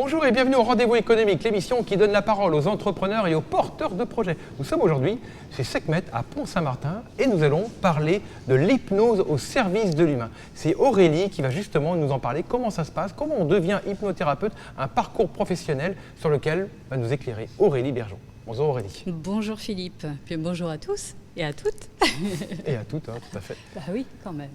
Bonjour et bienvenue au Rendez-vous économique, l'émission qui donne la parole aux entrepreneurs et aux porteurs de projets. Nous sommes aujourd'hui chez Sekhmet à Pont-Saint-Martin et nous allons parler de l'hypnose au service de l'humain. C'est Aurélie qui va justement nous en parler, comment ça se passe, comment on devient hypnothérapeute, un parcours professionnel sur lequel va nous éclairer Aurélie Bergeon. Bonjour Aurélie. Bonjour Philippe, puis bonjour à tous et à toutes. Et à toutes, hein, tout à fait. Bah oui, quand même.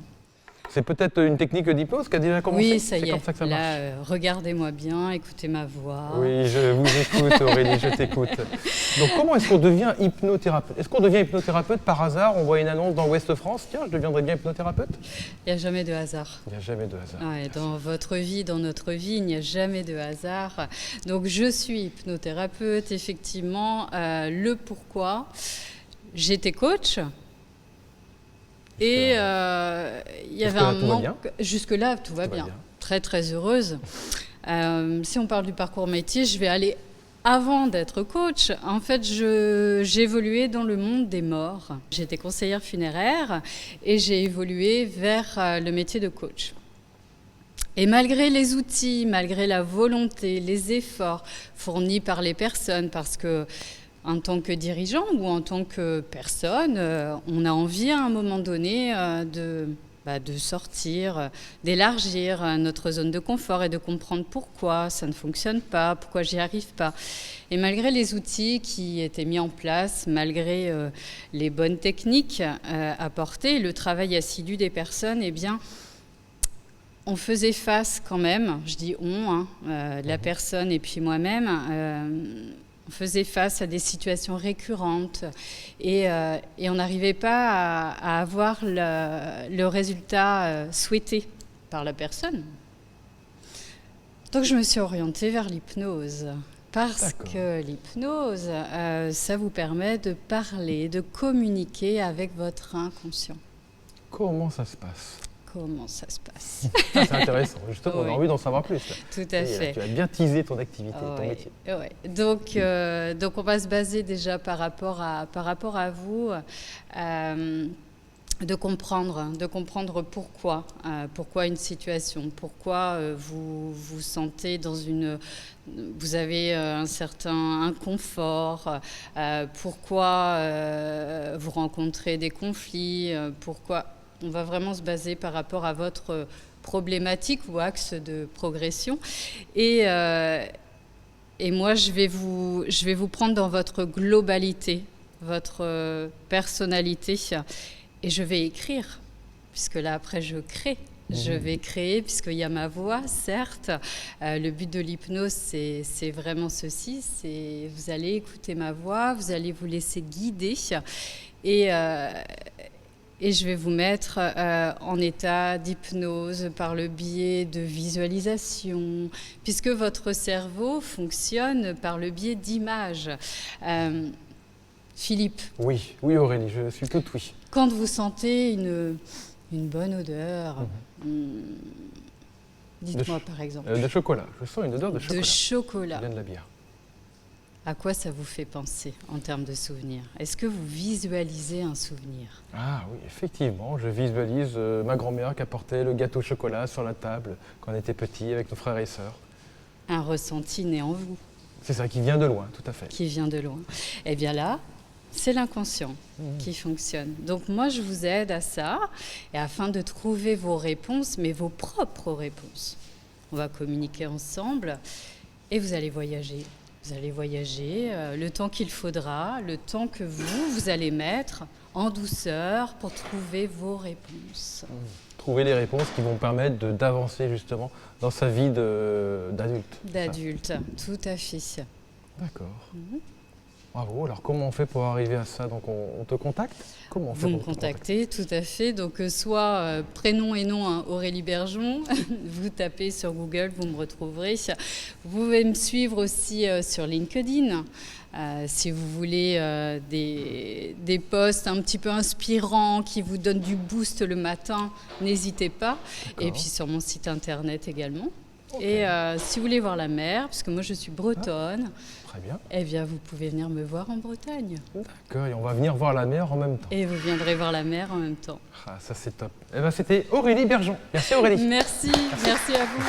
C'est peut-être une technique d'hypnose qui a déjà commencé. Oui, ça y est. C'est comme ça que ça marche. Là, regardez-moi bien, écoutez ma voix. Oui, je vous écoute Aurélie, je t'écoute. Donc comment est-ce qu'on devient hypnothérapeute? Est-ce qu'on devient hypnothérapeute par hasard? On voit une annonce dans Ouest France, tiens, je deviendrai bien hypnothérapeute? Il n'y a jamais de hasard. Il n'y a jamais de hasard. Ouais, dans votre vie, dans notre vie, il n'y a jamais de hasard. Donc je suis hypnothérapeute, effectivement. Le pourquoi, j'étais coach. Et il y avait un manque. Jusque-là, tout va bien. Très, très heureuse. Si on parle du parcours métier, je vais aller avant d'être coach. En fait, j'ai évolué dans le monde des morts. J'étais conseillère funéraire et j'ai évolué vers le métier de coach. Et malgré les outils, malgré la volonté, les efforts fournis par les personnes, parce que en tant que dirigeant ou en tant que personne, on a envie à un moment donné de sortir, d'élargir notre zone de confort et de comprendre pourquoi ça ne fonctionne pas, pourquoi j'y arrive pas. Et malgré les outils qui étaient mis en place, malgré les bonnes techniques apportées, le travail assidu des personnes, eh bien, on faisait face quand même, je dis on, la personne et puis moi-même, on faisait face à des situations récurrentes et on n'arrivait pas à avoir le résultat souhaité par la personne. Donc je me suis orientée vers l'hypnose parce que l'hypnose, ça vous permet de parler, de communiquer avec votre inconscient. Comment ça se passe? Comment ça se passe? C'est intéressant, justement, Oui. On a envie d'en savoir plus. Là. Tout à fait. Tu as bien teasé ton activité, ton métier. Ouais. Donc on va se baser déjà par rapport à vous, de comprendre pourquoi une situation, pourquoi vous vous sentez vous avez un certain inconfort, pourquoi vous rencontrez des conflits, pourquoi. On va vraiment se baser par rapport à votre problématique ou axe de progression. Et moi, je vais vous prendre dans votre globalité, votre personnalité. Et je vais écrire, puisque là, après, je crée. Je vais créer, puisqu'il y a ma voix, certes. Le but de l'hypnose, c'est vraiment ceci. Vous allez écouter ma voix, vous allez vous laisser guider. Et je vais vous mettre en état d'hypnose par le biais de visualisation, puisque votre cerveau fonctionne par le biais d'images. Philippe. Oui, Aurélie, je suis tout oui. Quand vous sentez une bonne odeur, dites-moi par exemple. De chocolat, je sens une odeur de chocolat. De chocolat. Ça vient de la bière. À quoi ça vous fait penser en termes de souvenirs? Est-ce que vous visualisez un souvenir? Ah oui, effectivement, je visualise ma grand-mère qui apportait le gâteau au chocolat sur la table quand on était petit avec nos frères et sœurs. Un ressenti né en vous. C'est ça, qui vient de loin, tout à fait. Qui vient de loin. Eh bien là, c'est l'inconscient qui fonctionne. Donc moi, je vous aide à ça, et afin de trouver vos réponses, mais vos propres réponses. On va communiquer ensemble, et vous allez voyager. Vous allez voyager le temps qu'il faudra, le temps que vous allez mettre en douceur pour trouver vos réponses. Trouver les réponses qui vont permettre d'avancer justement dans sa vie d'adulte. D'adulte, tout à fait. D'accord. Bravo. Alors comment on fait pour arriver à ça? Donc on te contacte? Comment on fait? Vous me contactez, tout à fait. Donc soit prénom et nom Aurélie Bergeon, vous tapez sur Google, vous me retrouverez. Vous pouvez me suivre aussi sur LinkedIn. Si vous voulez des posts un petit peu inspirants qui vous donnent du boost le matin, n'hésitez pas. Et puis sur mon site internet également. Okay. Et si vous voulez voir la mer, parce que moi je suis bretonne, très bien. Eh bien vous pouvez venir me voir en Bretagne. D'accord, et on va venir voir la mer en même temps. Et vous viendrez voir la mer en même temps. Ah, ça c'est top. Eh bien c'était Aurélie Bergeon. Merci Aurélie. Merci à vous.